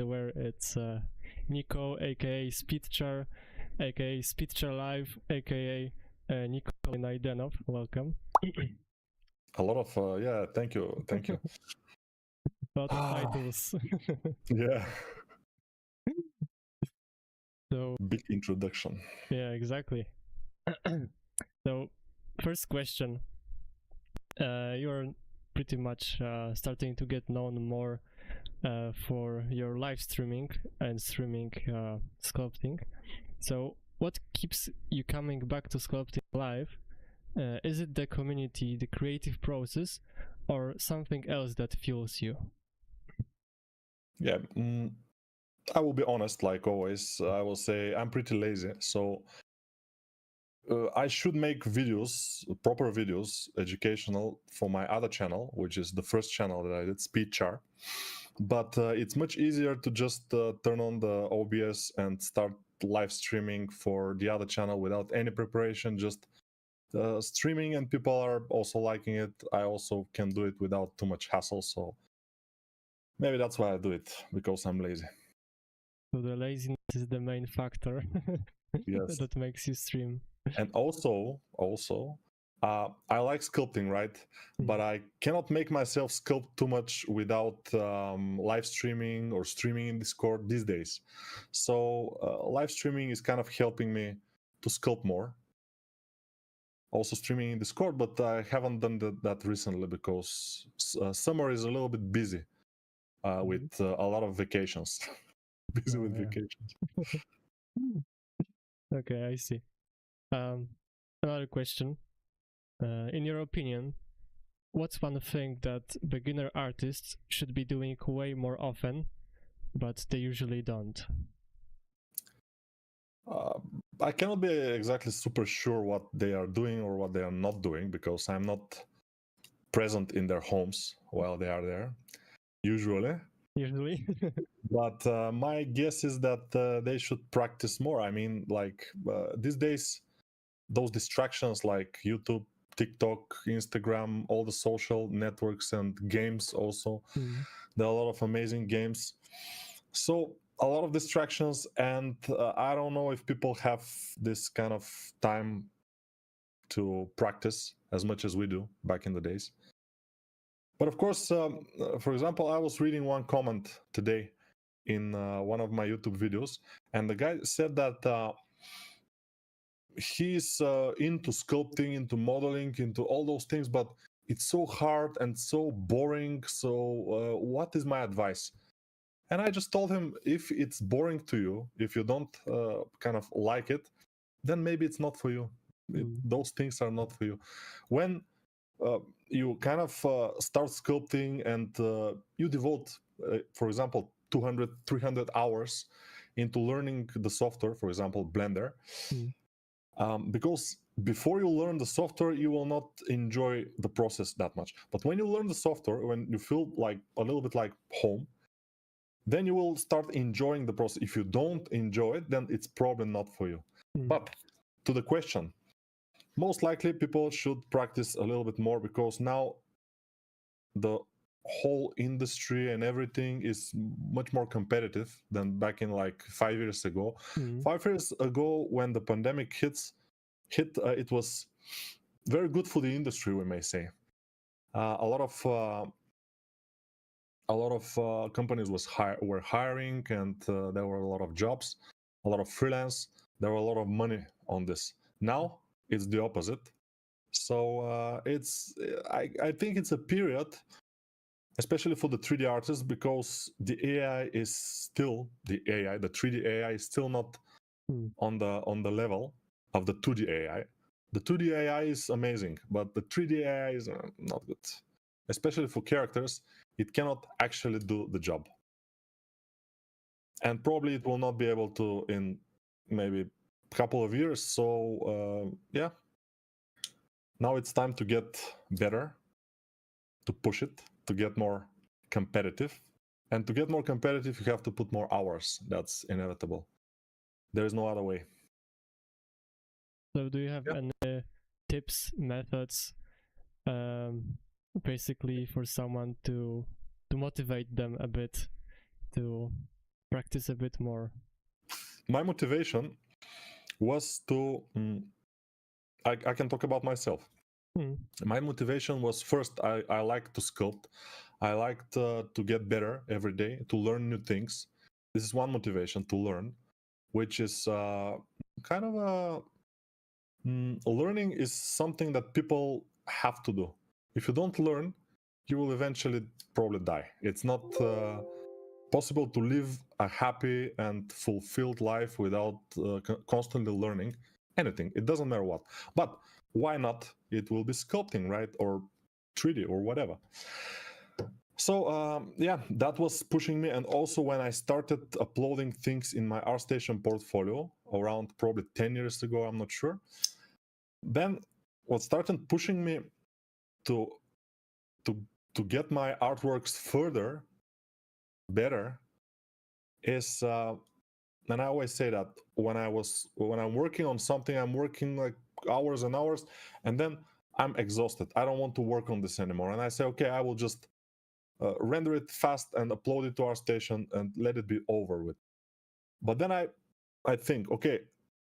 way, it's Nico, aka Speedchar, aka Speedchar Live, aka Nikolai Naidenov. Welcome. A lot of yeah, thank you. A lot of titles. Yeah. So big introduction. yeah, exactly. So first question, you're pretty much starting to get known more for your live streaming and streaming sculpting. So what keeps you coming back to sculpting live? Is it the community, the creative process, or something else that fuels you? Yeah, I will be honest, like always. I will say I'm pretty lazy, so I should make videos, proper videos, educational, for my other channel, which is the first channel that I did, Speedchar. But it's much easier to just turn on the OBS and start live streaming for the other channel without any preparation, just streaming, and people are also liking it. I also can do it without too much hassle, so maybe that's why I do it, because I'm lazy. So the laziness is the main factor Yes. that makes you stream. And also, I like sculpting, right? But I cannot make myself sculpt too much without live streaming or streaming in Discord these days. So live streaming is kind of helping me to sculpt more. Also streaming in Discord, but I haven't done that recently because summer is a little bit busy with a lot of vacations. Busy with vacations. Okay, I see. Another question. In your opinion, what's one thing that beginner artists should be doing way more often, but they usually don't? I cannot be exactly super sure what they are doing or what they are not doing, because I'm not present in their homes while they are there, usually. But my guess is that they should practice more. I mean, like these days, those distractions like YouTube, TikTok, Instagram, all the social networks and games also. There are a lot of amazing games. So a lot of distractions, and I don't know if people have this kind of time to practice as much as we do back in the days. But of course, for example, I was reading one comment today in one of my YouTube videos, and the guy said that he's into sculpting, into modeling, into all those things, but it's so hard and so boring. So what is my advice? And I just told him, if it's boring to you, if you don't kind of like it, then maybe it's not for you. Those things are not for you. When you kind of start sculpting and you devote, for example, 200, 300 hours into learning the software, for example, Blender, because before you learn the software, you will not enjoy the process that much. But when you learn the software, when you feel like a little bit like home, then you will start enjoying the process. If you don't enjoy it, then it's probably not for you. But to the question, most likely people should practice a little bit more, because now the whole industry and everything is much more competitive than back in like 5 years ago. 5 years ago, when the pandemic hit, it was very good for the industry, we may say. A lot of companies were hiring, and there were a lot of jobs, a lot of freelance. There were a lot of money on this. Now it's the opposite. So I think it's a period, especially for the 3D artists, because the AI is still the 3D AI is still not on the level of the 2D AI. The 2D AI is amazing, but the 3D AI is not good. Especially for characters, it cannot actually do the job. And probably it will not be able to in maybe a couple of years. So yeah, now it's time to get better, to push it, to get more competitive. And to get more competitive, you have to put more hours. That's inevitable. There is no other way. So do you have any tips, methods, basically for someone to motivate them a bit to practice a bit more? My motivation was to I can talk about myself. My motivation was, first, I like to sculpt. I liked to get better every day, to learn new things. This is one motivation, to learn, which is kind of a learning is something that people have to do. If you don't learn, you will eventually probably die. It's not possible to live a happy and fulfilled life without constantly learning anything. It doesn't matter what. But why not? It will be sculpting, right? Or 3D or whatever. So yeah, that was pushing me. And also when I started uploading things in my ArtStation portfolio around probably 10 years ago, I'm not sure, then what started pushing me to get my artworks further better is and I always say that when I'm working on something, I'm working like hours and hours, and then I'm exhausted. I don't want to work on this anymore, and I say, okay, I will just render it fast and upload it to ArtStation and let it be over with. But then I think, okay,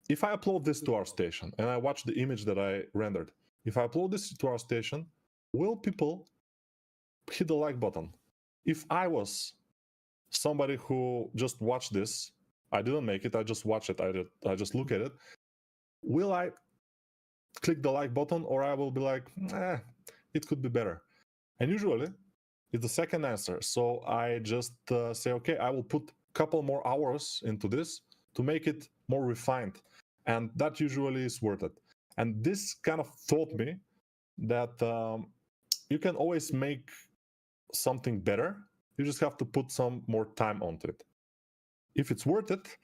if I upload this to ArtStation and I watch the image that I rendered, if I upload this to ArtStation, will people hit the like button? If I was somebody who just watched this, I didn't make it, I just watch it, I just look at it, will I click the like button, or I will be like, it could be better? And usually it's the second answer. So I just say, okay, I will put a couple more hours into this to make it more refined, and that usually is worth it. And this kind of taught me that you can always make something better. You just have to put some more time onto it. If it's worth it,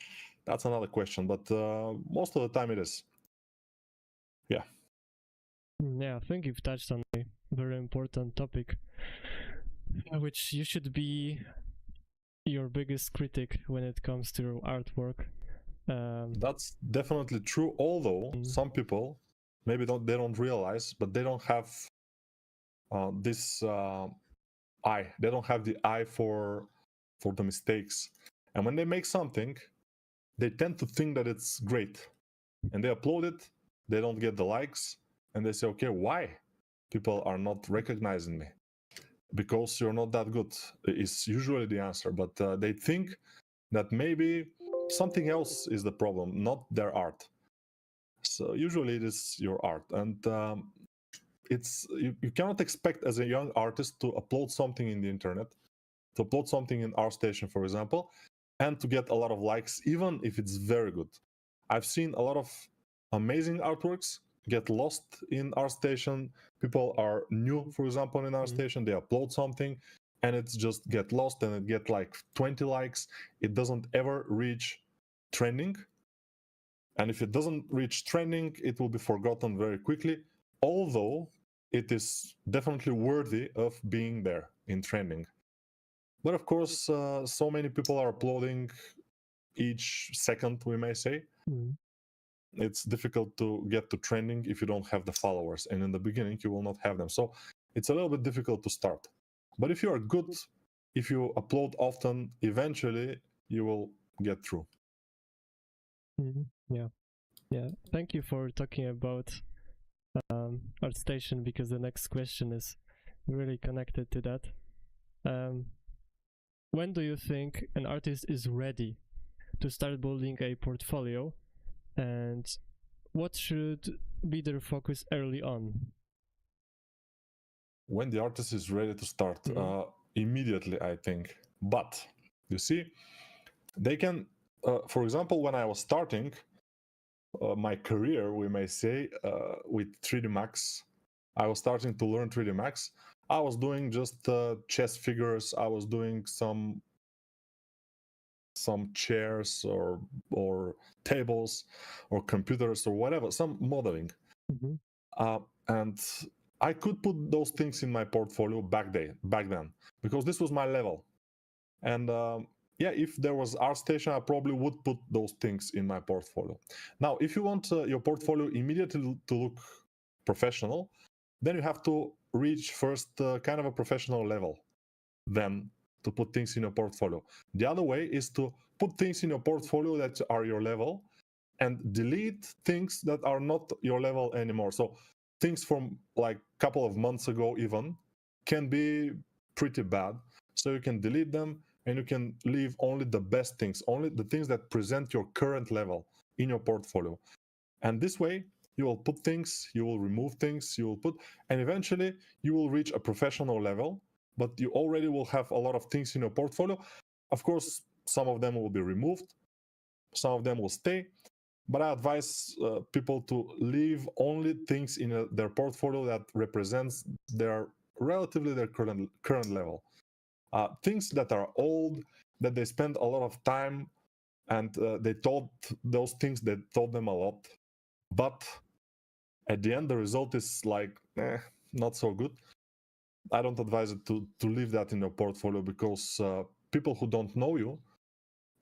that's another question, but most of the time it is. Yeah. Yeah, I think you've touched on a very important topic, which you should be your biggest critic when it comes to your artwork. That's definitely true, although some people maybe they don't realize, but they don't have this eye. They don't have the eye for the mistakes. And when they make something, they tend to think that it's great, and they upload it, they don't get the likes, and they say, okay, why people are not recognizing me? Because you're not that good is usually the answer. But they think that maybe something else is the problem, not their art. So usually it is your art, and it's you cannot expect as a young artist to upload something in the internet, to upload something in ArtStation, for example, and to get a lot of likes, even if it's very good. I've seen a lot of amazing artworks get lost in ArtStation. People are new, for example, in ArtStation, they upload something and it's just get lost, and it get like 20 likes. It doesn't ever reach trending. And if it doesn't reach trending, it will be forgotten very quickly, although it is definitely worthy of being there in trending. But of course, so many people are uploading each second, we may say. It's difficult to get to trending if you don't have the followers, and in the beginning you will not have them. So it's a little bit difficult to start. But if you are good, if you upload often, eventually you will get through. Yeah. Thank you for talking about ArtStation, because the next question is really connected to that. When do you think an artist is ready to start building a portfolio, and what should be their focus early on? When the artist is ready to start, immediately, I think. But you see, they can, for example, when I was starting my career, we may say, with 3D Max, I was starting to learn 3D Max. I was doing just chess figures. I was doing some chairs or tables or computers or whatever, some modeling. And I could put those things in my portfolio back then, because this was my level. And yeah, if there was ArtStation, I probably would put those things in my portfolio. Now, if you want your portfolio immediately to look professional, then you have to reach first kind of a professional level. Then to put things in your portfolio. The other way is to put things in your portfolio that are your level and delete things that are not your level anymore. So things from like a couple of months ago even can be pretty bad. So you can delete them and you can leave only the best things, only the things that present your current level in your portfolio. And this way you will put things, you will remove things, you will put, and eventually you will reach a professional level, but you already will have a lot of things in your portfolio. Of course, some of them will be removed, some of them will stay, but I advise people to leave only things in their portfolio that represents their relatively their current level. Things that are old, that they spend a lot of time, and they taught those things that taught them a lot, but at the end the result is like not so good. I don't advise it to leave that in your portfolio, because people who don't know you,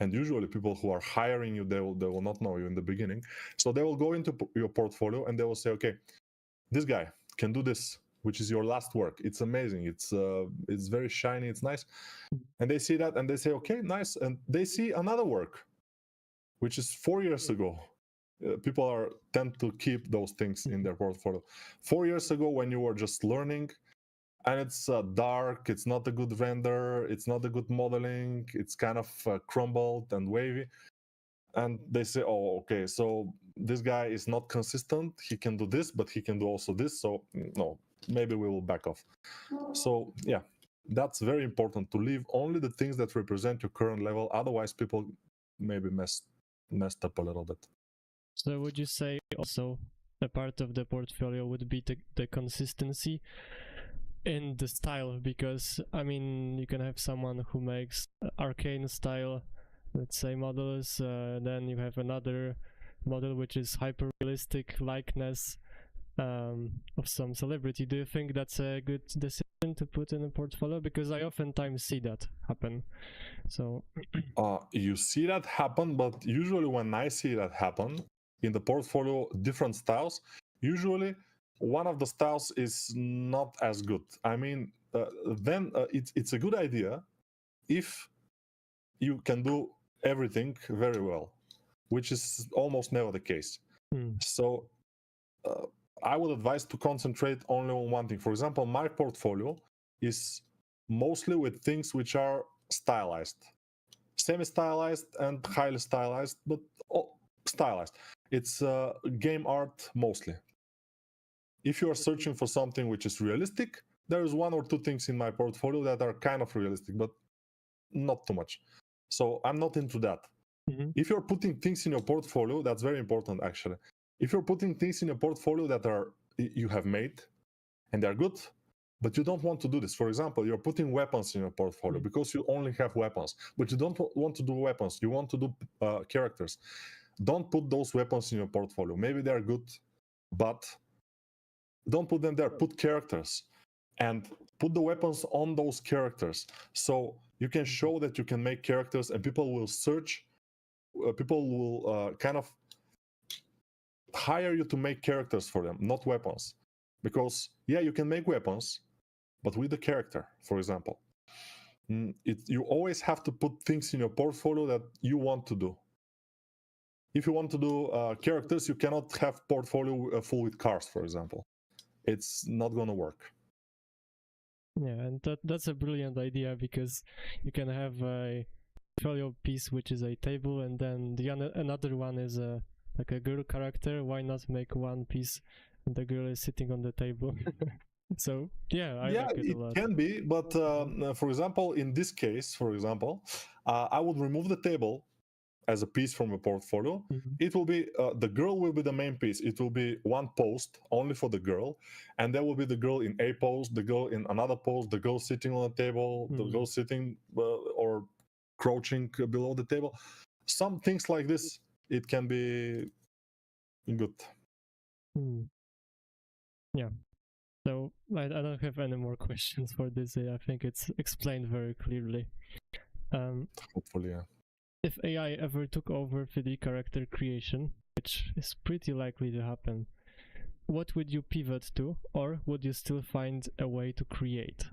and usually people who are hiring you, they will not know you in the beginning, so they will go into your portfolio and they will say, okay, this guy can do this, which is your last work. It's amazing. It's very shiny. It's nice. And they see that and they say, okay, nice. And they see another work, which is 4 years ago. People tend to keep those things in their portfolio. 4 years ago, when you were just learning, and it's dark, it's not a good render, it's not a good modeling, it's kind of crumbled and wavy. And they say, oh, okay, so this guy is not consistent. He can do this, but he can do also this. So no, maybe we will back off. So yeah, that's very important, to leave only the things that represent your current level. Otherwise, people maybe messed up a little bit. So would you say also a part of the portfolio would be the consistency in the style? Because I mean, you can have someone who makes arcane style, let's say, models, then you have another model which is hyper realistic likeness of some celebrity. Do you think that's a good decision to put in a portfolio? Because I oftentimes see that happen. So you see that happen, but usually when I see that happen in the portfolio, different styles, usually one of the styles is not as good. I mean, then it's a good idea if you can do everything very well, which is almost never the case. So I would advise to concentrate only on one thing. For example, my portfolio is mostly with things which are stylized, semi-stylized and highly stylized, but stylized. It's game art mostly. If you are searching for something which is realistic, there is one or two things in my portfolio that are kind of realistic, but not too much. So I'm not into that. If you're putting things in your portfolio, that's very important actually. If you're putting things in your portfolio that you have made and they're good, but you don't want to do this. For example, you're putting weapons in your portfolio because you only have weapons, but you don't want to do weapons. You want to do characters. Don't put those weapons in your portfolio. Maybe they're good, but don't put them there. Put characters and put the weapons on those characters. So you can show that you can make characters, and people will search. People will kind of hire you to make characters for them, not weapons. Because yeah, you can make weapons, but with the character, for example. You always have to put things in your portfolio that you want to do. If you want to do characters, you cannot have portfolio full with cars, for example. It's not gonna work. Yeah, and that's a brilliant idea, because you can have a portfolio piece which is a table, and then another one is like a girl character. Why not make one piece and the girl is sitting on the table? So yeah, I like it a lot. Can be, but for example, in this case, I would remove the table as a piece from a portfolio. It will be the girl will be the main piece. It will be one post only for the girl, and there will be the girl in a pose, the girl in another pose, the girl sitting on a table, the girl sitting or crouching below the table. Some things like this, it can be good. Yeah. So I don't have any more questions for this. I think it's explained very clearly. Hopefully, yeah. If AI ever took over 3D character creation, which is pretty likely to happen, what would you pivot to, or would you still find a way to create?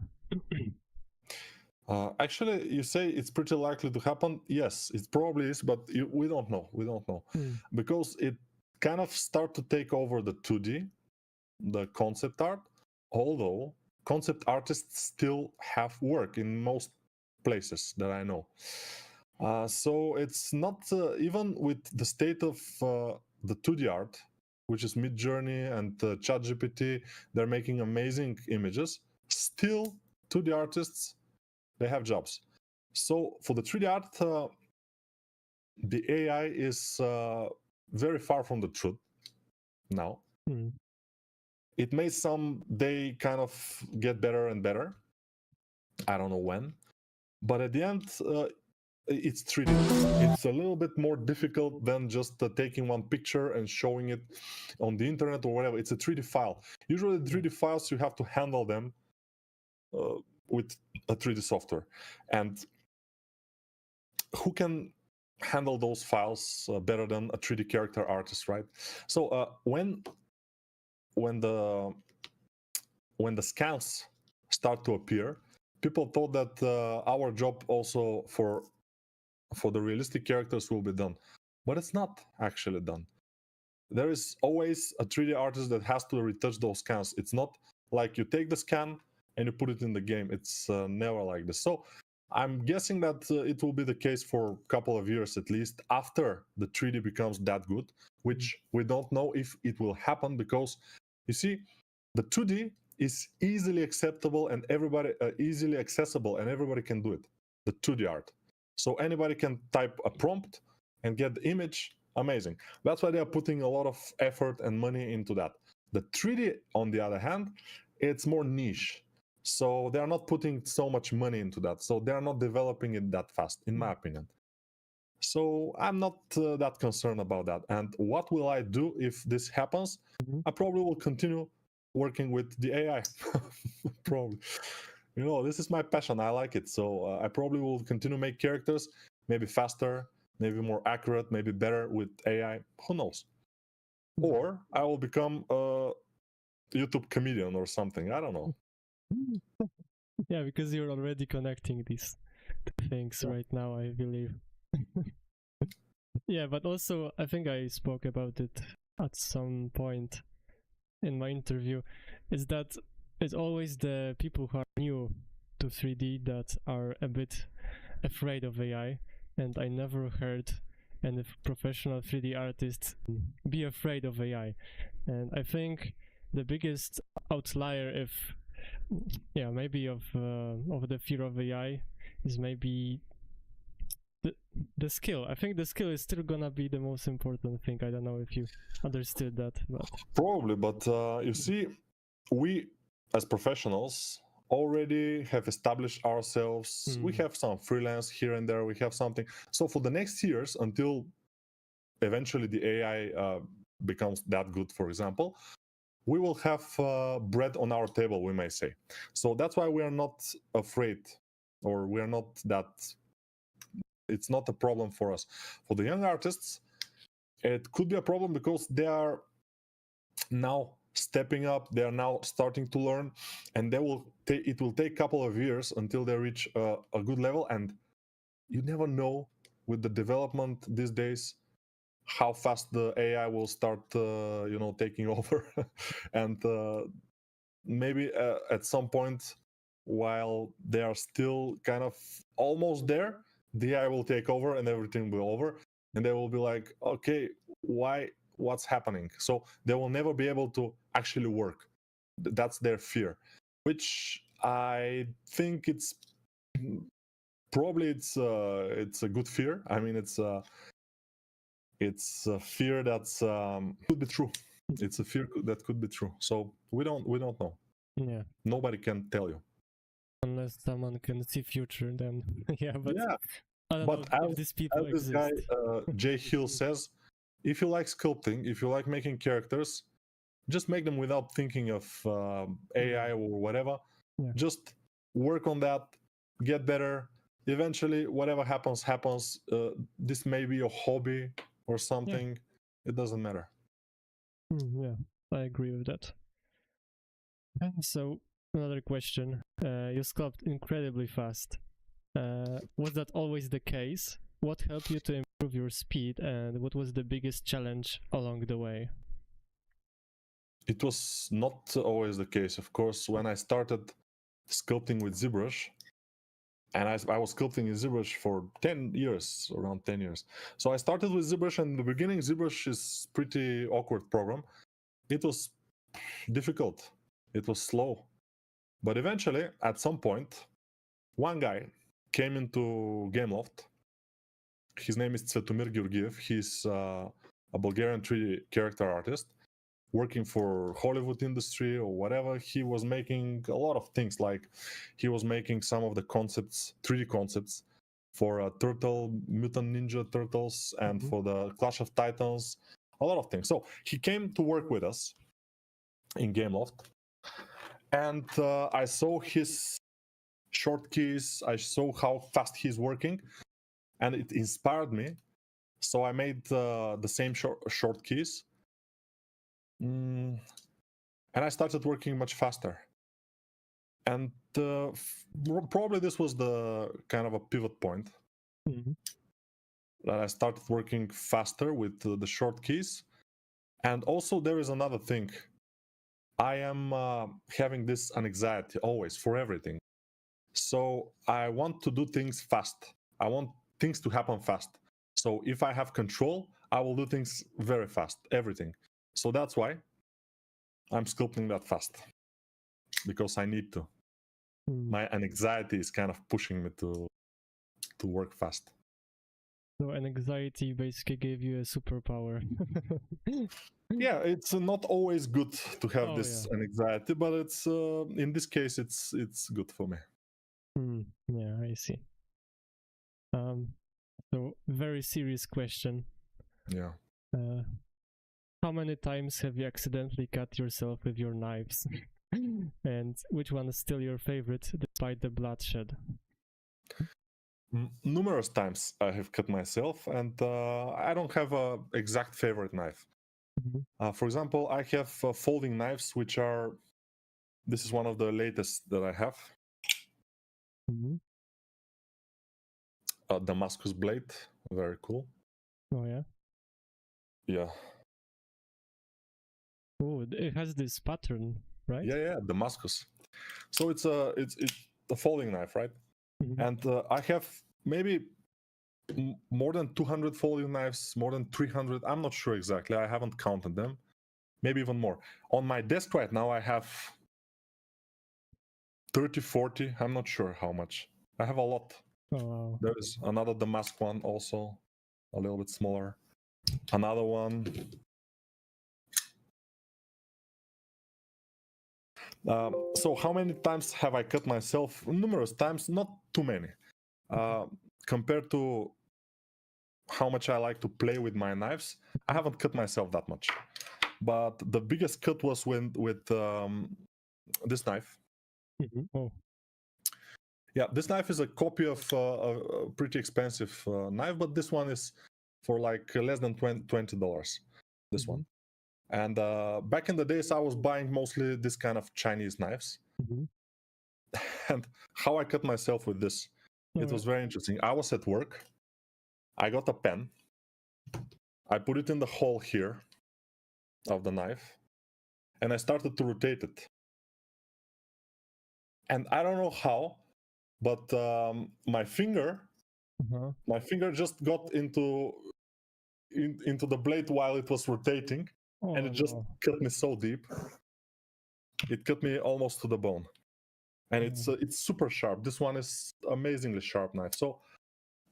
Actually, you say it's pretty likely to happen. Yes, it probably is, but we don't know. We don't know because it kind of start to take over the 2D, the concept art. Although concept artists still have work in most places that I know. So it's not even with the state of the 2D art, which is Midjourney and ChatGPT. They're making amazing images. Still, 2D artists, they have jobs. So for the 3D art, the AI is very far from the truth now. It may someday kind of get better and better. I don't know when, but at the end, it's 3D. It's a little bit more difficult than just taking one picture and showing it on the internet or whatever. It's a 3D file. Usually, the 3D files, you have to handle them with a 3D software. And who can handle those files better than a 3D character artist, right? So when the scans start to appear, people thought that our job also for the realistic characters will be done, but it's not actually done. There is always a 3D artist that has to retouch those scans. It's not like you take the scan and you put it in the game. It's never like this. So I'm guessing that it will be the case for a couple of years at least after the 3D becomes that good, which we don't know if it will happen because you see, the 2D is easily acceptable and everybody easily accessible and everybody can do it. The 2D art. So anybody can type a prompt and get the image. Amazing. That's why they are putting a lot of effort and money into that. The 3D, on the other hand, it's more niche. So they are not putting so much money into that. So they are not developing it that fast, in my opinion. So I'm not that concerned about that. And what will I do if this happens? I probably will continue working with the AI. Probably. You know, this is my passion. I like it. So I probably will continue make characters, maybe faster, maybe more accurate, maybe better with AI. Who knows? Or I will become a YouTube comedian or something. I don't know. Yeah, because you're already connecting these things right now, I believe. Yeah, but also I think I spoke about it at some point in my interview, is that it's always the people who are new to 3D that are a bit afraid of AI, and I never heard any professional 3D artist be afraid of AI. And I think the biggest outlier, if maybe of the fear of AI, is maybe the skill. I think the skill is still gonna be the most important thing. I don't know if you understood that, but probably. But you see, we as professionals already have established ourselves. We have some freelance here and there. We have something. So for the next years, until eventually the AI becomes that good, for example, we will have bread on our table, we may say. So that's why we are not afraid, or we are not that. It's not a problem for us. For the young artists, it could be a problem because they are now stepping up. They are now starting to learn, and it will take a couple of years until they reach a good level. And you never know with the development these days how fast the AI will start, taking over, and maybe at some point, while they are still kind of almost there, the AI will take over and everything will be over, and they will be like, okay, what's happening? So they will never be able to actually work. That's their fear, which I think it's probably it's a good fear. I mean, it's a fear that's could be true. It's a fear that could be true. So we don't know. Yeah, nobody can tell you unless someone can see future. Then but yeah. I don't But know if these people as this exist. guy Jay Hill says, if you like sculpting, if you like making characters, just make them without thinking of AI or whatever. Just work on that, get better. Eventually, whatever happens. This may be a hobby or something. It doesn't matter. Yeah, I agree with that. So another question: you sculpt incredibly fast. Was that always the case? What helped you to improve your speed, and what was the biggest challenge along the way? It was not always the case. Of course, when I started sculpting with Zbrush, and I was sculpting in Zbrush for 10 years, around 10 years. So I started with Zbrush, and in the beginning, Zbrush is pretty awkward program. It was difficult. It was slow. But eventually, at some point, one guy came into Gameloft. His name is Tsvetomir Georgiev. He's a Bulgarian 3D character artist working for Hollywood industry or whatever. He was making a lot of things, like he was making some of the concepts, 3D concepts for Mutant Ninja Turtles, and for the Clash of Titans, a lot of things. So he came to work with us in Gameloft, and I saw his short keys, I saw how fast he's working, and it inspired me. So I made the same short keys, and I started working much faster. And probably this was the kind of a pivot point that I started working faster with the short keys. And also there is another thing. I am having this anxiety always for everything. So I want to do things fast. I want things to happen fast. So if I have control, I will do things very fast, everything. So that's why I'm sculpting that fast, because I need to. My anxiety is kind of pushing me to work fast. So an anxiety basically gave you a superpower. Yeah, it's not always good to have this anxiety, but it's in this case it's good for me. Yeah, I see. So very serious question. Yeah. How many times have you accidentally cut yourself with your knives? And which one is still your favorite despite the bloodshed? Numerous times I have cut myself, and I don't have a exact favorite knife. For example, I have folding knives, which are, this is one of the latest that I have. Damascus blade, very cool. Oh yeah. Yeah. Oh, it has this pattern, right? Yeah, Damascus. So it's a folding knife, right? And I have maybe more than 200 folding knives, more than 300. I'm not sure exactly. I haven't counted them. Maybe even more. On my desk right now, I have 30, 40. I'm not sure how much. I have a lot. Oh, wow. There is another Damask one also, a little bit smaller. Another one. So how many times have I cut myself? Numerous times, not too many. Compared to how much I like to play with my knives, I haven't cut myself that much. But the biggest cut was with this knife. Oh. Yeah, this knife is a copy of a pretty expensive knife, but this one is for like less than $20. This one. And back in the days, I was buying mostly this kind of Chinese knives. And how I cut myself with this, it was very interesting. I was at work. I got a pen. I put it in the hole here of the knife, and I started to rotate it. And I don't know how, but my finger just got into the blade while it was rotating, and it just cut me so deep. It cut me almost to the bone, and it's super sharp. This one is amazingly sharp knife. So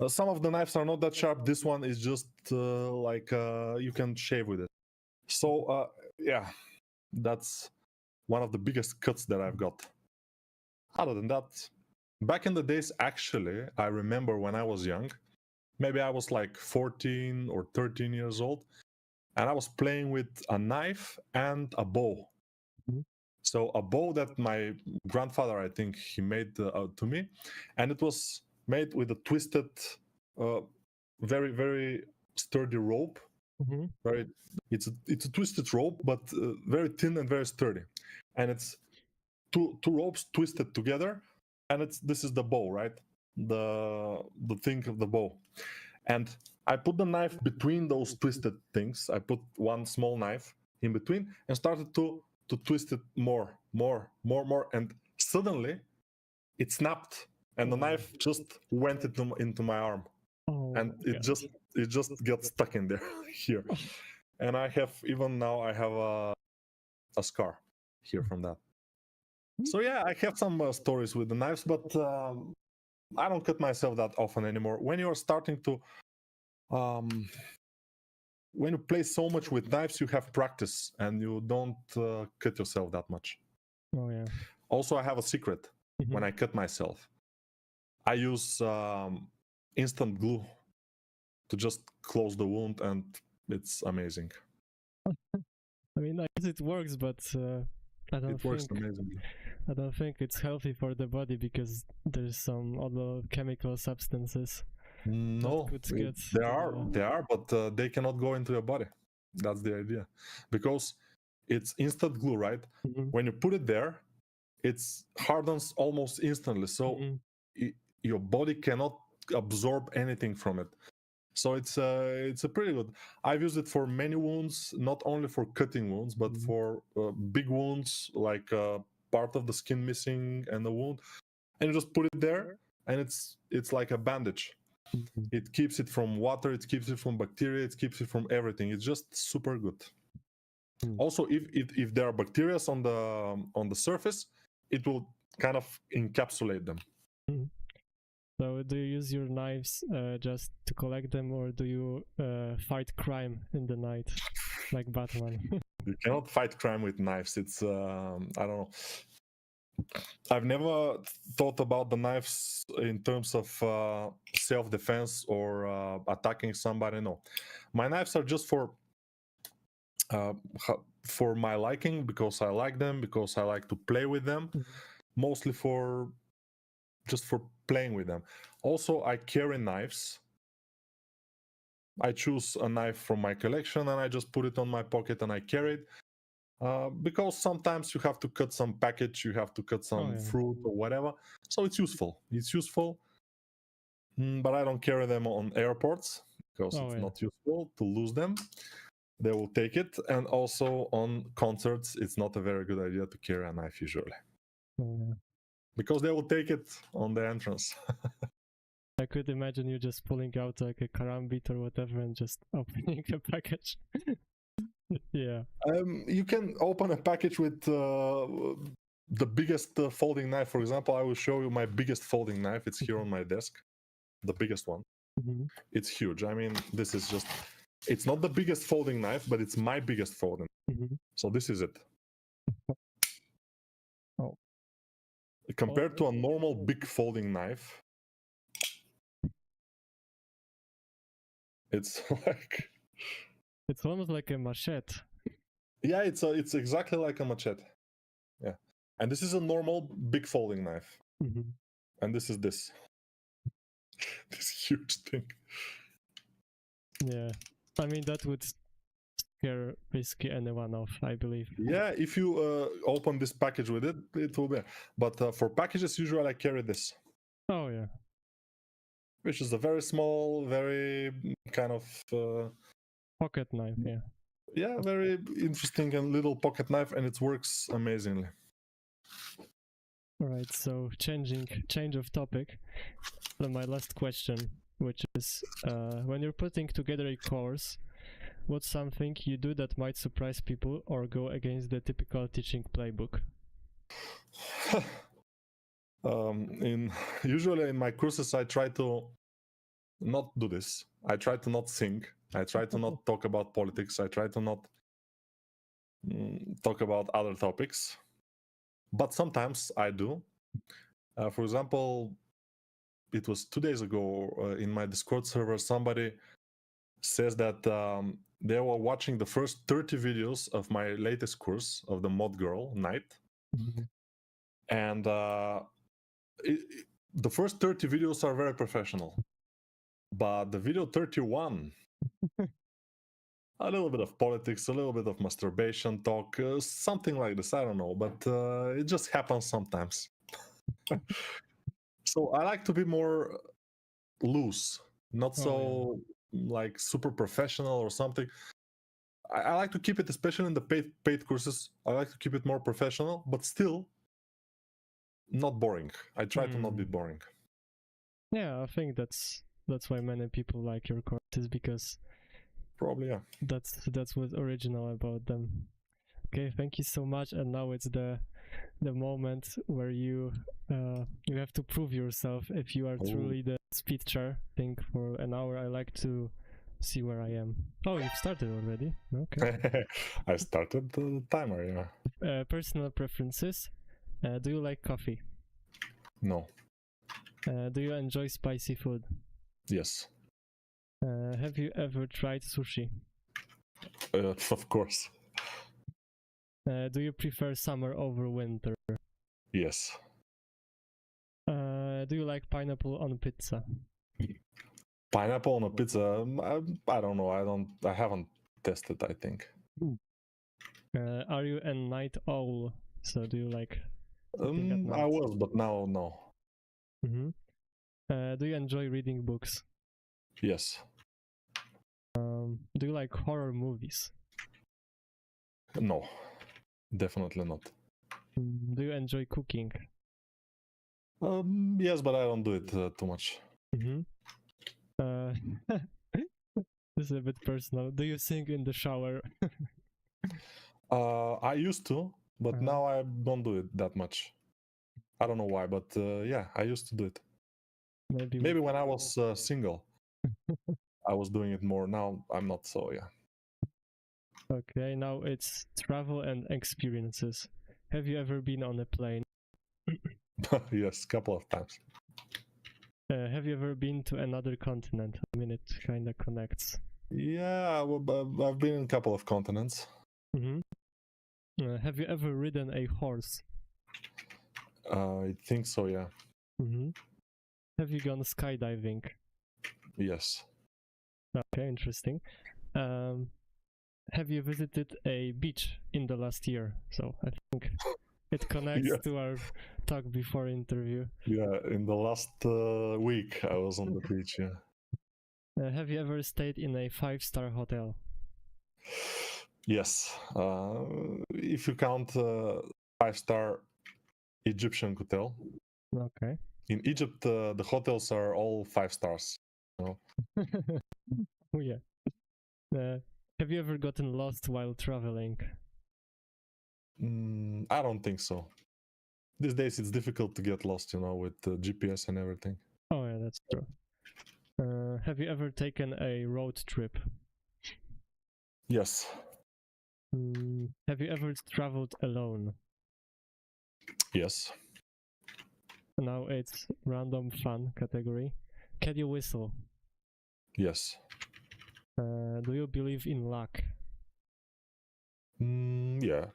some of the knives are not that sharp. This one is just like you can shave with it. So yeah, that's one of the biggest cuts that I've got. Other than that, back in the days, actually, I remember when I was young, maybe I was like 14 or 13 years old, and I was playing with a knife and a bow. So a bow that my grandfather, I think, he made to me, and it was made with a twisted, very, very sturdy rope. Very, it's a twisted rope, but very thin and very sturdy, and it's two ropes twisted together, and this is the bow, right? the thing of the bow, and I put the knife between those twisted things. I put one small knife in between and started to twist it more, and suddenly it snapped, and the knife just went into my arm, and it just gets stuck in there here, and I have even now I have a scar here from that. So yeah, I have some stories with the knives, but I don't cut myself that often anymore. When you're starting to when you play so much with knives, you have practice and you don't cut yourself that much. Oh yeah. Also, I have a secret. When I cut myself, I use instant glue to just close the wound, and it's amazing. I mean, I guess it works, but I don't It works amazingly. I don't think it's healthy for the body because there's some other chemical substances. No, there are, but they cannot go into your body. That's the idea, because it's instant glue, right? When you put it there, it hardens almost instantly, so your body cannot absorb anything from it. So it's a pretty good. I've used it for many wounds, not only for cutting wounds, but for big wounds, like part of the skin missing and the wound, and you just put it there, and it's like a bandage. It keeps it from water, it keeps it from bacteria, it keeps it from everything. It's just super good. Also, if there are bacteria on the surface, it will kind of encapsulate them. So do you use your knives just to collect them, or do you fight crime in the night like Batman? You cannot fight crime with knives. It's I don't know. I've never thought about the knives in terms of self-defense or attacking somebody. No, my knives are just for my liking, because I like them, because I like to play with them, mostly just for playing with them. Also, I carry knives. I choose a knife from my collection and I just put it on my pocket and I carry it. Because sometimes you have to cut some package, you have to cut some fruit or whatever. So it's useful. But I don't carry them on airports because it's not useful to lose them. They will take it. And also on concerts, it's not a very good idea to carry a knife usually. Because they will take it on the entrance. I could imagine you just pulling out like a karambit or whatever and just opening a package. Yeah. You can open a package with the biggest folding knife. For example, I will show you my biggest folding knife. It's here on my desk, the biggest one. It's huge. I mean, this is just, it's not the biggest folding knife, but it's my biggest folding. So this is it. Compared to a normal big folding knife, it's like, it's almost like a machete. Yeah, it's exactly like a machete. Yeah, and this is a normal big folding knife, and this is this huge thing. Yeah, I mean that would scare basically anyone off, I believe. Yeah, if you open this package with it, it will be. But for packages, usually I carry this. Oh yeah. Which is a very small, very kind of pocket knife. Yeah. Yeah, very interesting and little pocket knife, and it works amazingly. All right, so change of topic. So my last question, which is, when you're putting together a course, what's something you do that might surprise people or go against the typical teaching playbook? Usually in my courses, I try to not do this. I try to not sing. I try to not talk about politics. I try to not talk about other topics. But sometimes I do. For example, it was 2 days ago in my Discord server, somebody says that they were watching the first 30 videos of my latest course of the Mod Girl Night. And the first 30 videos are very professional. But the video 31, a little bit of politics, a little bit of masturbation talk, something like this. I don't know, but it just happens sometimes. So I like to be more loose, not Oh, so like super professional or something. I like to keep it, especially in the paid courses. I like to keep it more professional, but still not boring. I try to not be boring. Yeah, I think that's why many people like your courses, because Probably, yeah. that's what's original about them. Okay, thank you so much. And now it's the moment where you have to prove yourself if you are truly the speed chair. I think for an hour I like to see where I am. Oh, you've started already. Okay. I started the timer, yeah. Personal preferences. Do you like coffee? No. Do you enjoy spicy food? Yes. Have you ever tried sushi? Of course. Do you prefer summer over winter? Yes. Do you like pineapple on pizza? Pineapple on a pizza? I don't know. I haven't tested, I think. Are you a night owl? So do you like sleeping at night? I was, but now no. Do you enjoy reading books? Yes. Do you like horror movies? No, definitely not. Do you enjoy cooking? Yes, but I don't do it too much. This is a bit personal. Do you sing in the shower? I used to, but now I don't do it that much. I don't know why, but yeah, I used to do it. Maybe when I was single, I was doing it more. Now I'm not, so yeah. Okay, now it's travel and experiences. Have you ever been on a plane? Yes, a couple of times. Have you ever been to another continent? I mean, it kind of connects. Yeah, I've been in a couple of continents. Have you ever ridden a horse? I think so, yeah. Have you gone skydiving? Yes. Okay, interesting. Have you visited a beach in the last year? So I think it connects to our talk before interview. Yeah, in the last week I was on the beach, yeah. Have you ever stayed in a 5-star hotel? Yes. If you count 5-star Egyptian hotel. Okay. In Egypt, the hotels are all 5 stars. You know? Oh, yeah. Have you ever gotten lost while traveling? I don't think so. These days it's difficult to get lost, with GPS and everything. Oh yeah, that's true. Have you ever taken a road trip? Yes. Have you ever traveled alone? Yes. Now it's random fun category. Can you whistle? Yes. Do you believe in luck? Yeah.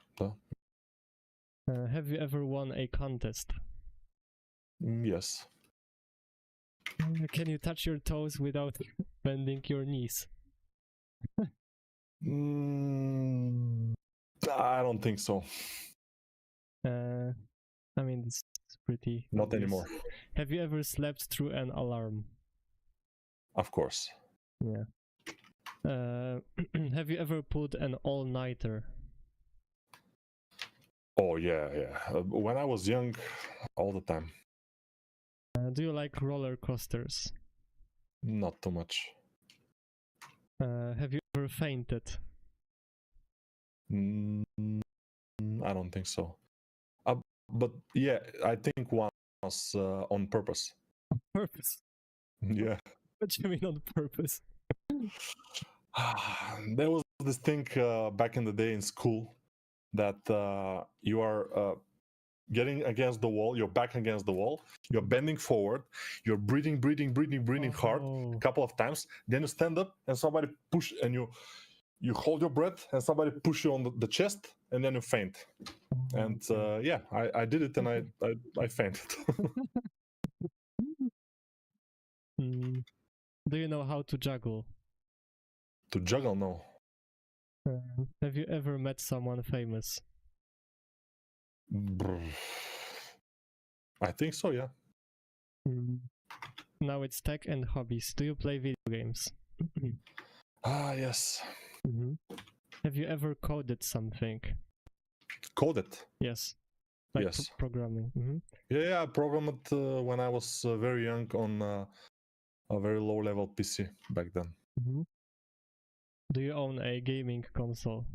Have you ever won a contest? Yes. Can you touch your toes without bending your knees? I don't think so. I mean, it's pretty not obvious. Anymore. Have you ever slept through an alarm? Of course. Yeah. Have you ever pulled an all-nighter? Oh yeah. When I was young, all the time. Do you like roller coasters? Not too much. Have you ever fainted? I don't think so. But yeah, I think once on purpose. On purpose? Yeah. What do you mean on purpose? There was this thing back in the day in school that you are getting against the wall, your back against the wall, you're bending forward, you're breathing hard a couple of times, then you stand up and somebody push, and you hold your breath and somebody push you on the chest, and then you faint. And yeah, I did it, and I fainted. Do you know how to juggle? To juggle, no. Have you ever met someone famous? I think so, yeah. Mm. Now it's tech and hobbies. Do you play video games? Yes. Mhm. Have you ever coded something? Coded. Yes. Like Yes. programming. Mhm. Yeah, I programmed when I was very young on a very low level PC back then. Mhm. Do you own a gaming console?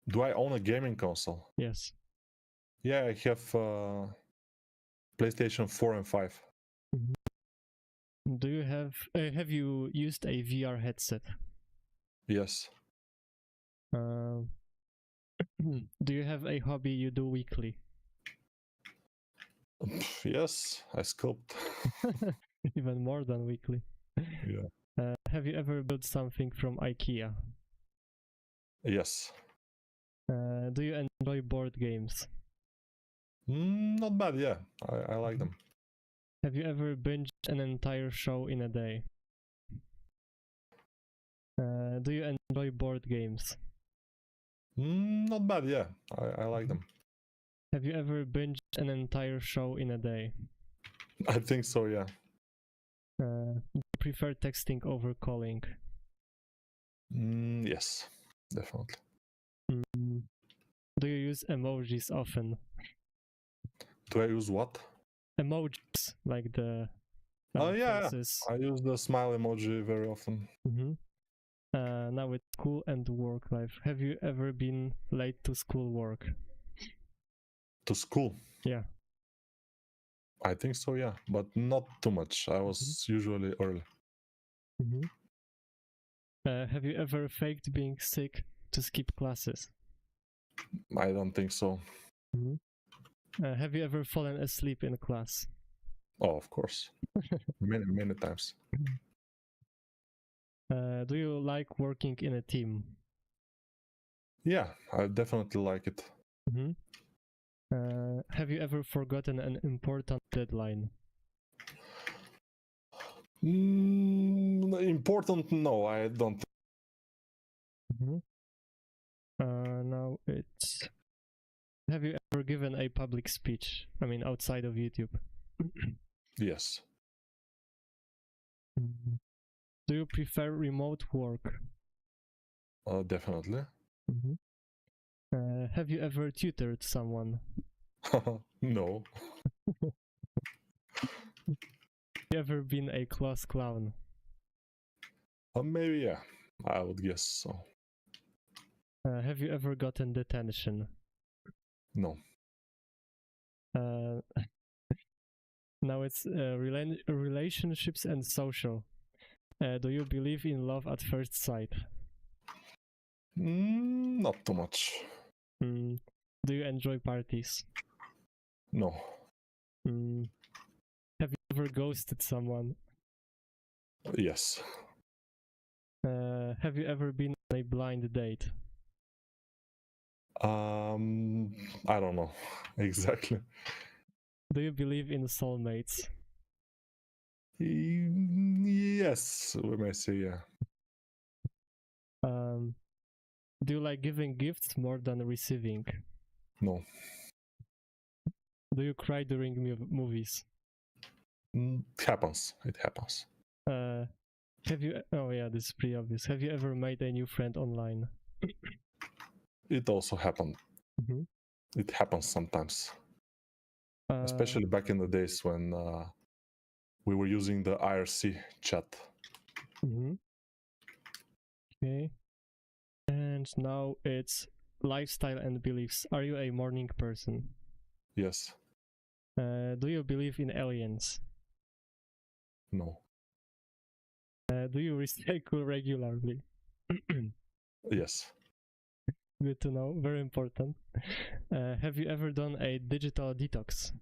Do I own a gaming console? Yes. Yeah, I have PlayStation 4 and 5. Mhm. Do you have you used a VR headset? Yes. Uh, do you have a hobby you do weekly? Yes, I sculpt. Even more than weekly. Yeah. Have you ever built something from IKEA? Yes. Do you enjoy board games? Not bad, yeah. I like them. Have you ever binged an entire show in a day? Do you enjoy board games? Not bad, yeah. I like them. Have you ever binged an entire show in a day? I think so, yeah. Do you prefer texting over calling? Yes, definitely. Do you use emojis often? Do I use what? Emojis, like the Oh, yeah. faces. I use the smile emoji very often. Mm-hmm. Now it's school and work life. Have you ever been late to school work? To school? Yeah. I think so, yeah. But not too much. I was usually early. Mm-hmm. Have you ever faked being sick to skip classes? I don't think so. Mm-hmm. Have you ever fallen asleep in class? Oh, of course. Many times. Do you like working in a team? Yeah, I definitely like it. Mm-hmm. Have you ever forgotten an important deadline? Important? No, I don't. Mm-hmm. Now it's. Have you ever given a public speech? I mean, outside of YouTube. Yes. Do you prefer remote work? Definitely. Have you ever tutored someone? No. Have you ever been a class clown? Maybe, yeah. I would guess so. Have you ever gotten detention? No. Now it's relationships and social. Do you believe in love at first sight? Not too much. Do you enjoy parties? No. Have you ever ghosted someone? Yes. Have you ever been on a blind date? I don't know exactly. Do you believe in soulmates? Yes, we may say, yeah. Do you like giving gifts more than receiving? No. Do you cry during movies? It happens. It happens. Have you? Oh yeah, this is pretty obvious. Have you ever made a new friend online? It also happened. It happens sometimes. Especially back in the days when we were using the IRC chat. Okay. And now it's lifestyle and beliefs. Are you a morning person? Yes. Do you believe in aliens? No. Do you recycle regularly? Yes. Good to know. Very important. Have you ever done a digital detox?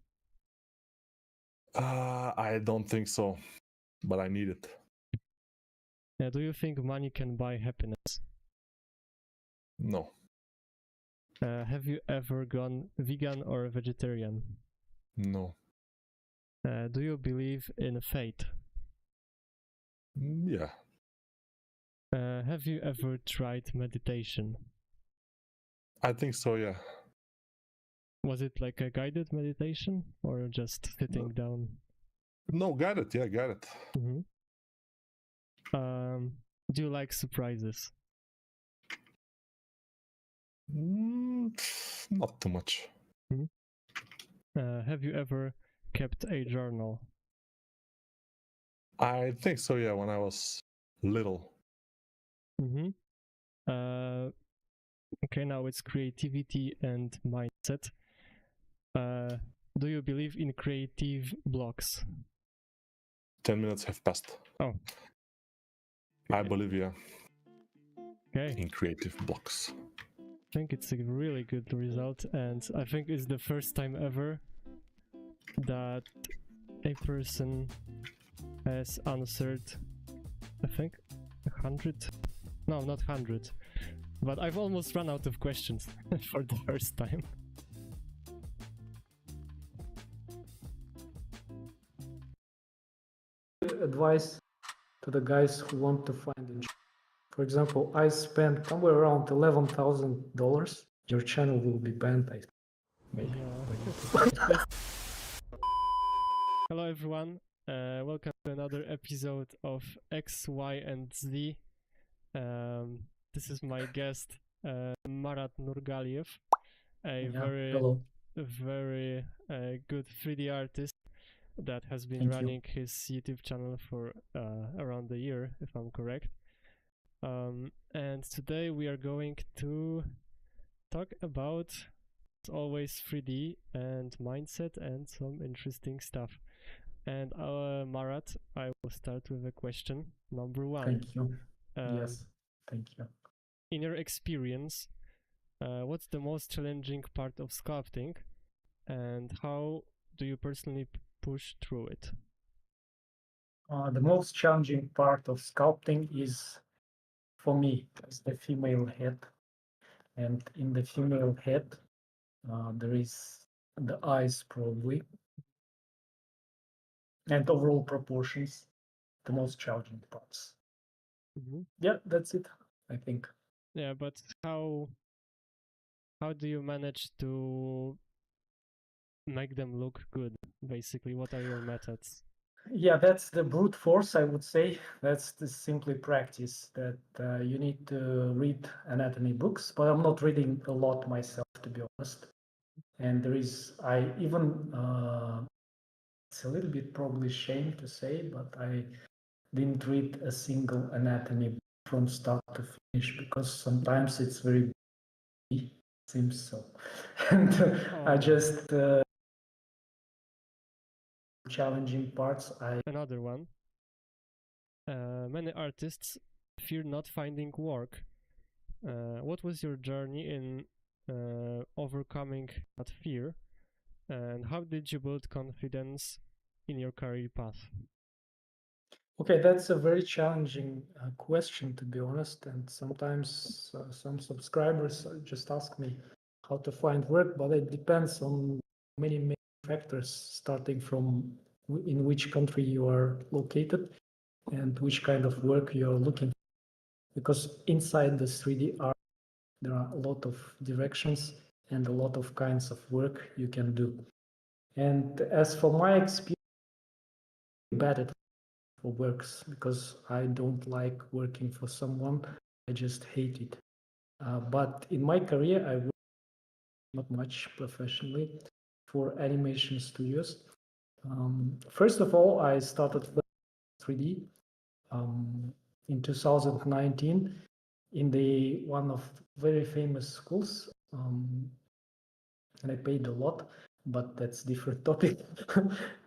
I don't think so, but I need it. Do you think money can buy happiness? No. Have you ever gone vegan or vegetarian? No. Do you believe in fate? Yeah. Have you ever tried meditation? I think so, yeah. Was it like a guided meditation or just sitting down? No, got it. Yeah, got it. Mm-hmm. Do you like surprises? Not too much. Mm-hmm. Have you ever kept a journal? I think so, yeah, when I was little. Mm-hmm. Okay, now it's creativity and mindset. Do you believe in creative blocks? 10 minutes have passed. Oh. I believe, yeah. Okay. In creative blocks. I think it's a really good result, and I think it's the first time ever that a person has answered, I think, 100? No, not 100. But I've almost run out of questions for the first time. Advice to the guys who want to find a job. For example, I spent somewhere around $11,000. Your channel will be banned, I think. Maybe. Yeah. Hello everyone, welcome to another episode of X, Y, and Z. This is my guest, Marat Nurgaliev, a very good 3D artist that has been running his YouTube channel for around a year, if I'm correct. And today we are going to talk about, as always, 3D and mindset and some interesting stuff. And Marat, I will start with a question. Number one. Thank you. Yes, thank you. In your experience, what's the most challenging part of sculpting, and how do you personally push through it? The most challenging part of sculpting is, for me, is the female head. And in the female head, there is the eyes probably, and overall proportions, the most challenging parts. Mm-hmm. Yeah, that's it, I think. Yeah, but how do you manage to make them look good, basically? What are your methods? Yeah, that's the brute force, I would say. That's the simply practice that you need to read anatomy books, but I'm not reading a lot myself, to be honest. And I even, it's a little bit probably shame to say, but I didn't read a single anatomy book from start to finish, because sometimes it's very busy, seems so. And I just challenging parts. Another one. Many artists fear not finding work. What was your journey in overcoming that fear, and how did you build confidence in your career path? Okay, that's a very challenging question, to be honest. And sometimes some subscribers just ask me how to find work, but it depends on many factors, starting from in which country you are located and which kind of work you are looking for. Because inside the 3D art, there are a lot of directions and a lot of kinds of work you can do. And as for my experience, bad at for works, because I don't like working for someone. I just hate it. But in my career, I worked not much professionally for animation studios. First of all, I started 3D in 2019 in the one of very famous schools, and I paid a lot, but that's different topic.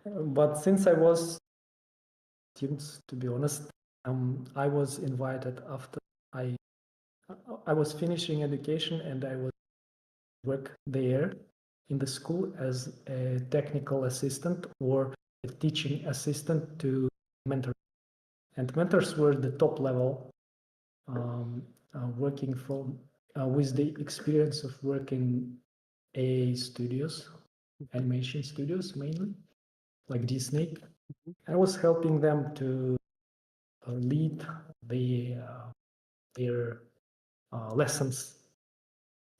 But since I was students, to be honest, I was invited after I was finishing education, and I was work there in the school as a technical assistant or a teaching assistant to mentors. And mentors were the top level, working from with the experience of working studios, animation studios mainly, like Disney. I was helping them to lead their lessons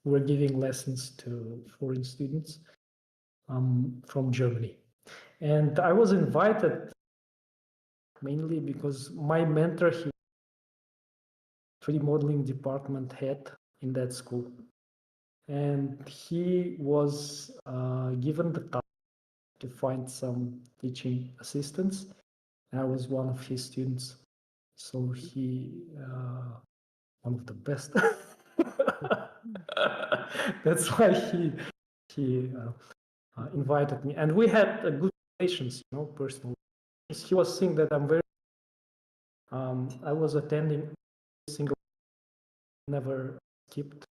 were giving lessons to foreign students from Germany. And I was invited mainly because my mentor, he 3D modeling department head in that school. And he was given the task to find some teaching assistants. And I was one of his students. So he, one of the best. That's why he invited me. And we had a good relations, personal. He was seeing that I'm very, I was attending single, never skipped.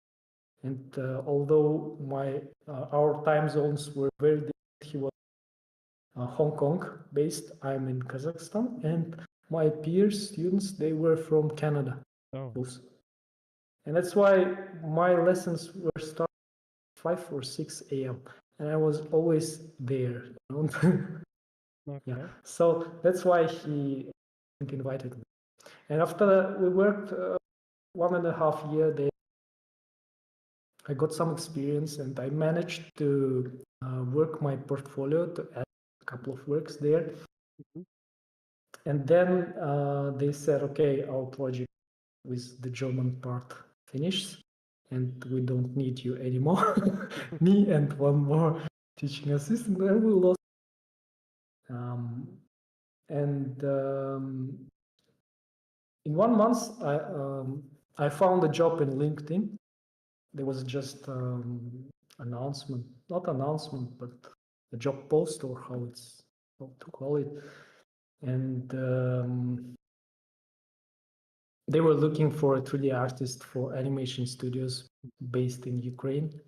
And although our time zones were very different, he was Hong Kong based, I'm in Kazakhstan, and my peers, students, they were from Canada. Oh. And that's why my lessons were starting at 5 or 6 a.m. and I was always there. Okay. Yeah. So that's why he invited me. And after we worked 1.5 years there, I got some experience and I managed to work my portfolio to add a couple of works there. Mm-hmm. And then they said, okay, our project with the German part finished and we don't need you anymore. Me and one more teaching assistant, and we lost. In 1 month, I found a job in LinkedIn. There was just announcement, not announcement, but a job post or how to call it. And they were looking for a 3D artist for animation studios based in Ukraine.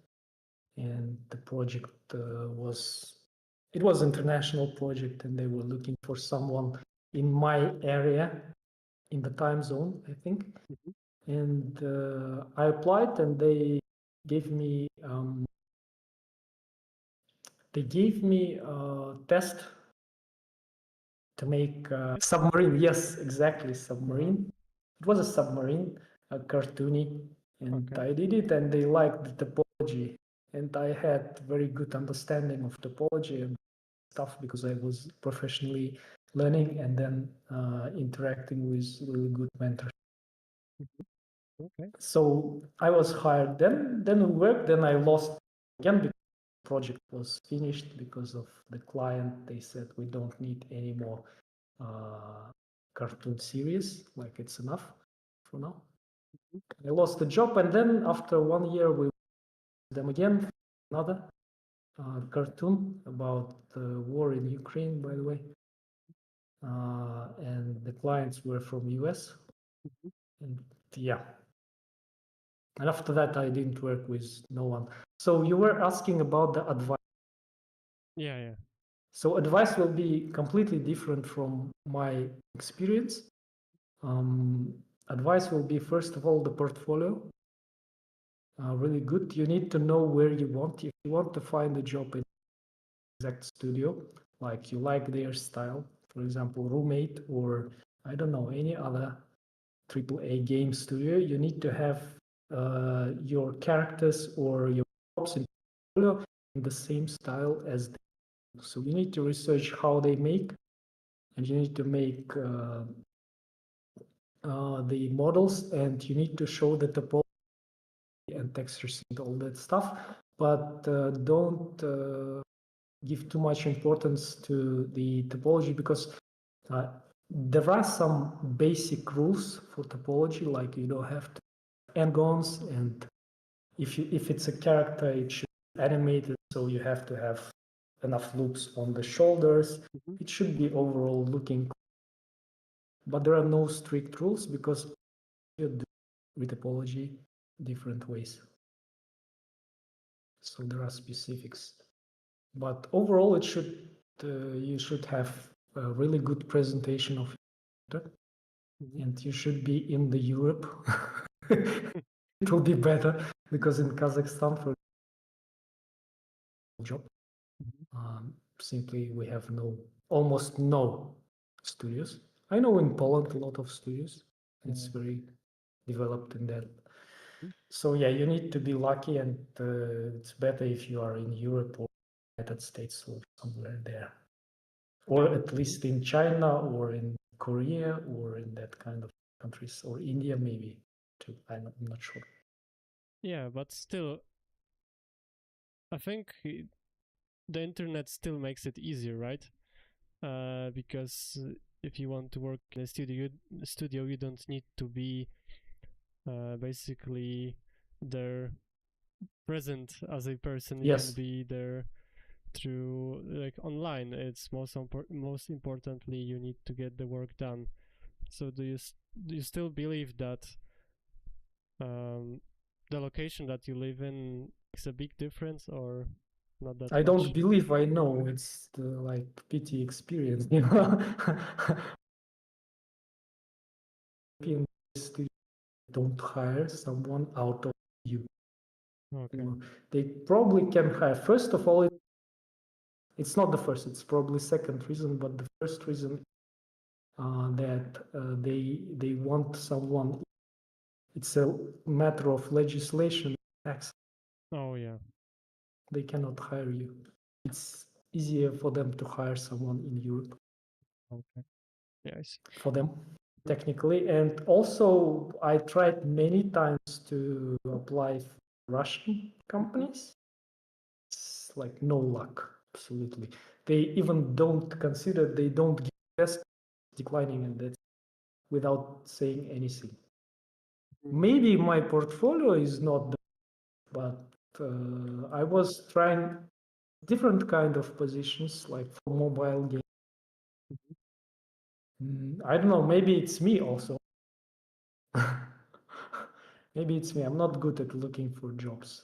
And the project was international project, and they were looking for someone in my area, in the time zone, I think. Mm-hmm. And I applied, and they gave me a test to make a submarine. Yes, exactly, submarine. Uh-huh. It was a submarine, a cartoony, and okay. I did it, and they liked the topology, and I had very good understanding of topology and stuff because I was professionally learning and then interacting with really good mentors. Okay. So I was hired. Then we worked. Then I lost again because the project was finished because of the client. They said we don't need any more cartoon series. Like it's enough for now. I lost the job, and then after 1 year we them again another cartoon about the war in Ukraine, by the way. And the clients were from US. And yeah. And after that, I didn't work with no one. So you were asking about the advice. Yeah. So advice will be completely different from my experience. Advice will be, first of all, the portfolio. Really good. You need to know where you want. If you want to find a job in exact studio, like you like their style, for example, Roommate or I don't know, any other AAA game studio, you need to have your characters or your props in portfolio in the same style as them. So you need to research how they make, and you need to make the models, and you need to show the topology and textures and all that stuff, but don't give too much importance to the topology because there are some basic rules for topology, like you don't have to angons, and if it's a character, it should be animated, so you have to have enough loops on the shoulders. Mm-hmm. It should be overall looking, but there are no strict rules because you do with topology different ways. So there are specifics, but overall it should you should have a really good presentation of it, and you should be in the Europe. It will be better because in Kazakhstan for job simply we have almost no studios. I know in Poland a lot of studios. It's very developed in that. So yeah, you need to be lucky, and it's better if you are in Europe or United States or somewhere there, or Yeah. at least in China or in Korea or in that kind of countries, or India maybe too. I'm not sure. Yeah, but still, I think the internet still makes it easier, right? Because if you want to work in a studio, you don't need to be basically there present as a person. You can Yes, be there through like online. It's most importantly you need to get the work done. So do you still believe that the location that you live in makes a big difference, or not that I much? don't believe I know. It's like pity experience, you know. European studios don't hire someone out of you. Okay. They probably can hire. First of all, it's not the first. It's probably second reason, but the first reason that they want someone. It's a matter of legislation. Tax. Oh yeah. They cannot hire you. It's easier for them to hire someone in Europe. Okay. Yeah, I see. For them, technically. And also, I tried many times to apply for Russian companies. It's like no luck, absolutely. They even don't consider, they don't give test, declining, and that's without saying anything. Maybe my portfolio is not the, but I was trying different kind of positions, like for mobile games. I don't know, maybe it's me also. Maybe it's me. I'm not good at looking for jobs.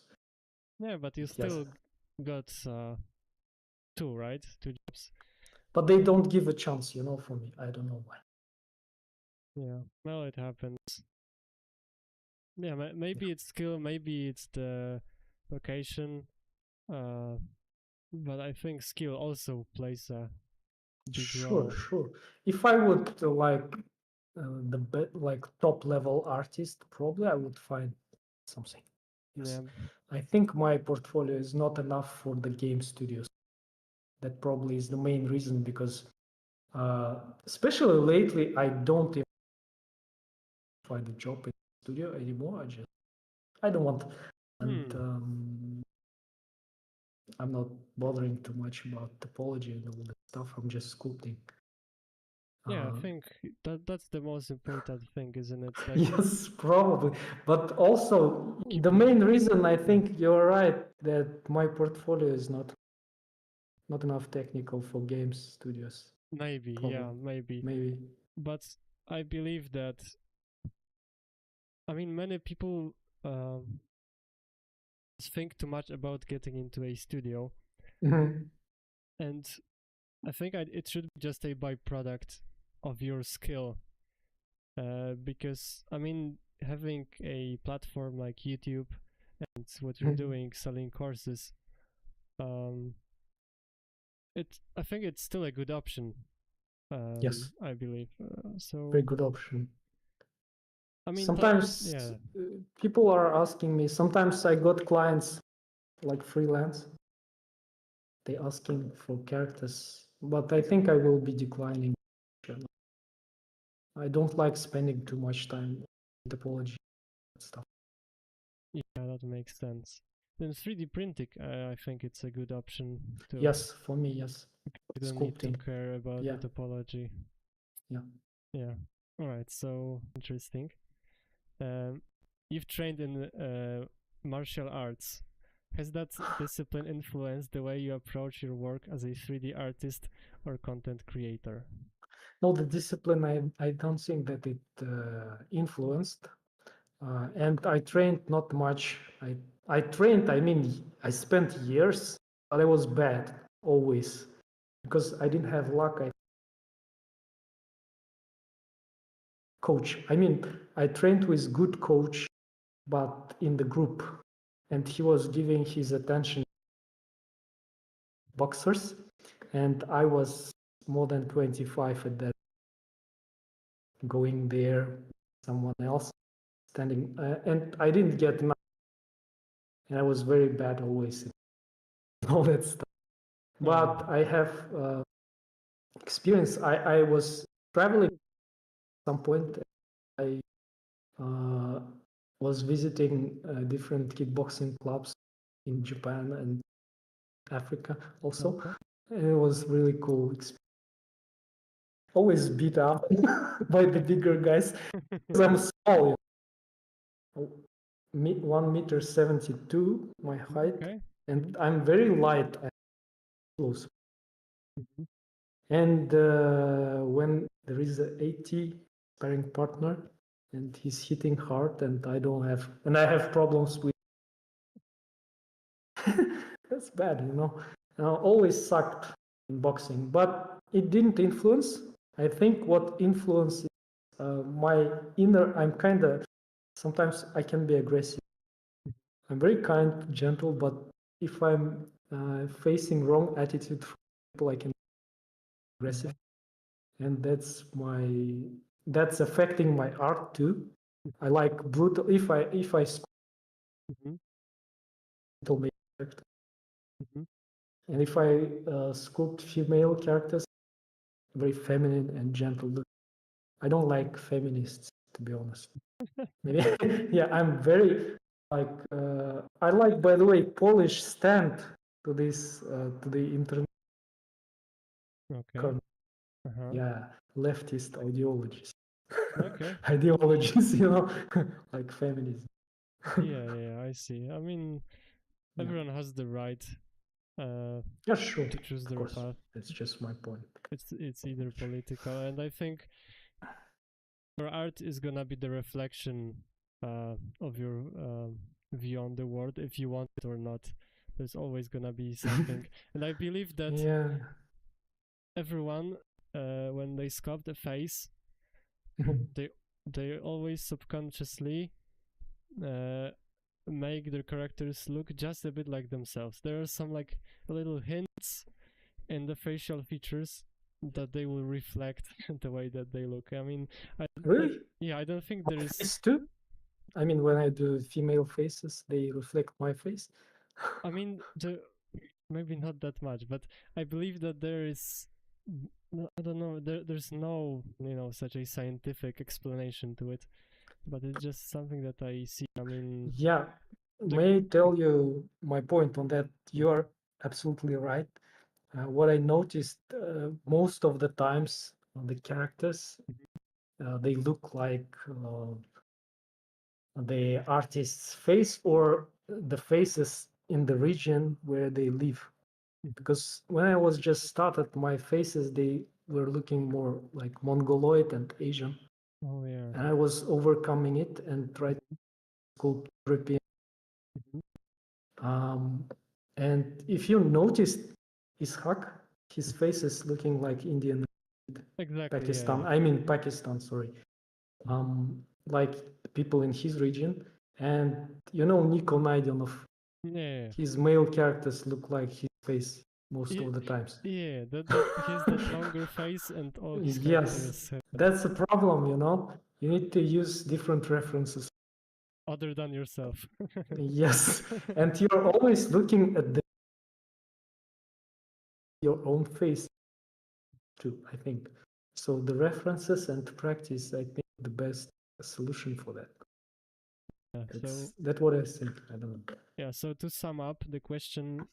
Yeah, but you Yes. still got two, right? Two jobs. But they don't give a chance, you know, for me. I don't know why. Yeah. Well, it happens. Yeah, maybe it's skill, maybe it's the location. But I think skill also plays a big role. Sure. If I would like like top level artist, probably I would find something. Yes. Yeah. I think my portfolio is not enough for the game studios. That probably is the main reason, because especially lately, I don't even find a job in the studio anymore. I don't want, and I'm not bothering too much about topology and all that stuff. I'm just sculpting. Yeah, I think that's the most important thing, isn't it? Like, Yes, probably. But also, the keeping- main reason I think you're right that my portfolio is not enough technical for games studios. maybe, Probably. yeah, maybe. But I believe that, I mean, many people think too much about getting into a studio, and I think it should be just a byproduct of your skill. Because I mean, having a platform like YouTube and what you're doing, selling courses, I think it's still a good option. Yes. I believe so. Very good option. I mean, sometimes yeah. People are asking me. Sometimes I got clients like freelance. They asking for characters, but I think I will be declining. I don't like spending too much time on topology stuff. Yeah, that makes sense. Then 3D printing, I think it's a good option too. Yes, for me, yes. You don't need to care about the topology. Yeah. Yeah. All right. So interesting. You've trained in martial arts. Has that discipline influenced the way you approach your work as a 3D artist or content creator? No, the discipline, I don't think that it influenced. And I trained not much. I trained, I mean, I spent years, but I was bad always because I didn't have luck. Coach, I mean, I trained with good coach, but in the group, and he was giving his attention to boxers, and I was more than 25 at that, going there, someone else. standing, and I didn't get enough, and I was very bad always in all that stuff. But I have experience. I was traveling at some point. I was visiting different kickboxing clubs in Japan and Africa also. Okay. And it was really cool experience. Always beat up by the bigger guys because I'm small. 1.72 m my height, Okay. and I'm very light. I'm close. Mhm. And when there is an 80 sparring partner and he's hitting hard, and I don't have, and I have problems with that's bad, you know. Always sucked in boxing, but it didn't influence. I think what influenced my inner, I'm kind of, sometimes I can be aggressive. I'm very kind, gentle, but if I'm facing wrong attitude from people, I can be aggressive. And that's affecting my art too. I like brutal, if I brutal male character. And if I sculpt female characters, very feminine and gentle look. I don't like feminists, to be honest. Maybe, yeah, I'm very like I like, by the way, Polish stand to this to the internet. Okay. Yeah, leftist ideologies. Okay. Ideologies, you know, like feminism. Yeah, I see. I mean, everyone has the right Yeah, sure. to choose Of their course. path. That's just my point. It's either political, and I think your art is gonna be the reflection of your view on the world, if you want it or not. There's always gonna be something, and I believe that everyone, when they sculpt a face, they always subconsciously make their characters look just a bit like themselves. There are some like little hints in the facial features that they will reflect the way that they look. I mean, really? I don't think there is. Face too? I mean, when I do female faces, they reflect my face. I mean, maybe not that much, but I believe that there is. I don't know. There's no, such a scientific explanation to it, but it's just something that I see. I mean, yeah. May I tell you my point on that? You are absolutely right. What I noticed most of the times on the characters, they look like the artist's face or the faces in the region where they live. Because when I was just started, my faces, they were looking more like Mongoloid and Asian. Oh yeah. And I was overcoming it and tried to sculpt European. And if you noticed Ishaq, his face is looking like Indian. Exactly. Pakistan. Yeah. I mean Pakistan. Sorry. Like people in his region, and Nico Naidionov. Yeah. His male characters look like his face most of the times. Yeah, he has that longer face, and all his yes, that's a problem. You need to use different references other than yourself. yes, and you're always looking at your own face too, I think. So the references and practice, I think, the best solution for that. That's what I think. I don't know. Yeah, so to sum up the question,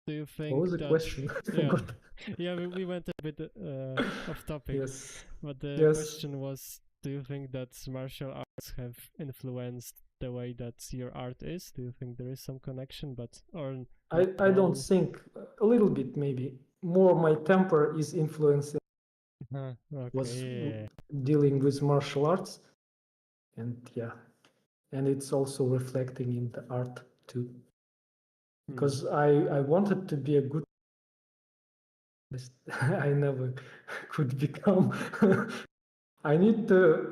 do you think what was the question? yeah, we went a bit off topic. Yes. But the question was, do you think that martial arts have influenced the way that your art is? Do you think there is some connection? I don't think, a little bit maybe. More my temper is influencing dealing with martial arts, and and it's also reflecting in the art too, because I wanted to be a good I never could become I need to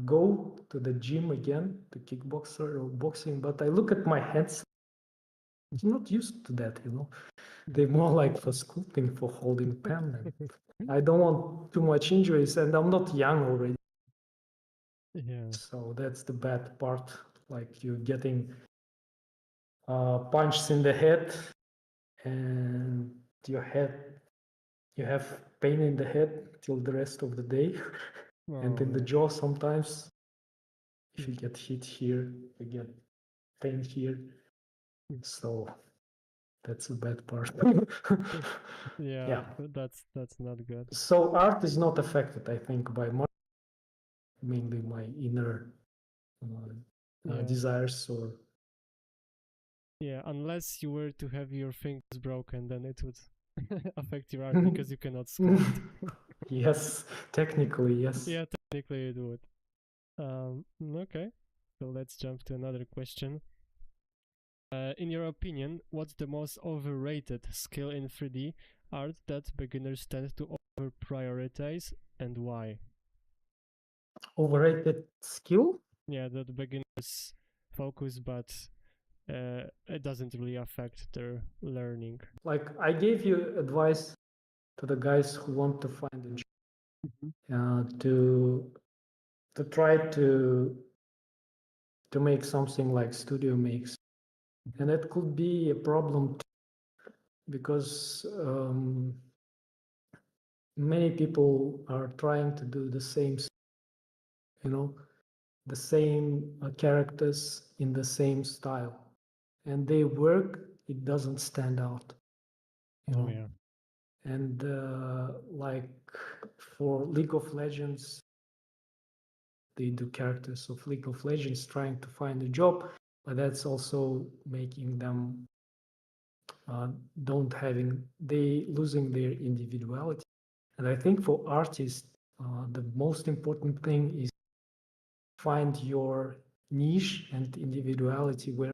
go to the gym again, to kickboxer or boxing, but I look at my hands. I'm not used to that, They're more like for sculpting, for holding pen. I don't want too much injuries, and I'm not young already. Yeah. So that's the bad part. Like you're getting punched in the head, and you have pain in the head till the rest of the day, and in the jaw sometimes. If you get hit here, you get pain here. So that's a bad part. Yeah, that's not good. So art is not affected, I think, by mainly my inner desires or. Yeah, unless you were to have your fingers broken, then it would affect your art because you cannot sculpt. Yes, technically, yes. Yeah, technically it would. Okay, so let's jump to another question. In your opinion, what's the most overrated skill in 3D art that beginners tend to over prioritize, and why? Overrated skill? Yeah, that beginners focus, but it doesn't really affect their learning. Like I gave you advice to the guys who want to find a job, to try to make something like Studio makes, and it could be a problem because many people are trying to do the same, the same characters in the same style, and they work. It doesn't stand out. Yeah. And like for League of Legends, they do characters of League of Legends trying to find a job, but that's also making them they losing their individuality. And I think for artists, the most important thing is find your niche and individuality where